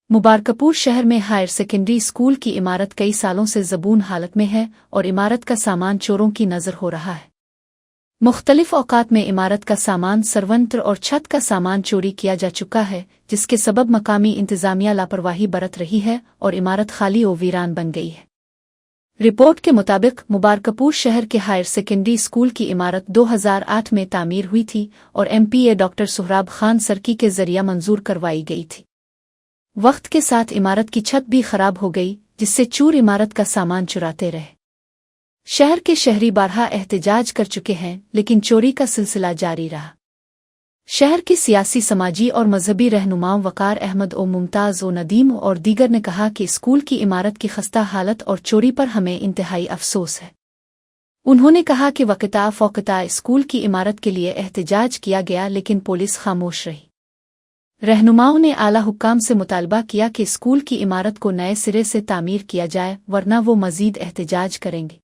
मुबारकपुर शहर में higher secondary school की इमारत कई सालों से ज़बून हालत में है और इमारत का सामान चोरों की नज़र हो रहा है। मुख्तलिफ औकात में इमारत का सामान सर्वंत्र और छत का सामान चोरी किया जा चुका है, जिसके सबब मकामी इंतज़ामिया लापरवाही बरत रही है और इमारत खाली और वीरान बन गई है। रिपोर्ट के मुताबिक मुबारकपुर शहर के हायर सेकेंडरी स्कूल की इमारत 2008 में तामीर हुई थी और MPA डॉक्टर सोहराब खान सरकी के जरिया मंजूर करवाई गई थी। वक्त के साथ इमारत की छत भी खराब हो गई, जिससे चोर इमारत का सामान चुराते रहे। शहर के शहरी बारहा एहतजाज कर चुके हैं, लेकिन चोरी का सिलसिला जारी रहा। शहर के सियासी, समाजी और मजहबी रहनुमाओं वकार अहमद और मुमताज़ और नदीम और दीगर ने कहा कि स्कूल की इमारत की खस्ता हालत और चोरी पर हमें इंतहाई अफसोस है। उन्होंने कहा कि वक़्ता फ़ौक़ता स्कूल की इमारत के लिए एहतजाज किया गया, लेकिन पुलिस खामोश रही। रहनुमाओं ने आला हुक्काम से मुतालबा किया कि स्कूल की इमारत को नए सिरे से तामीर किया जाए, वरना वो मज़ीद एहतजाज करेंगे।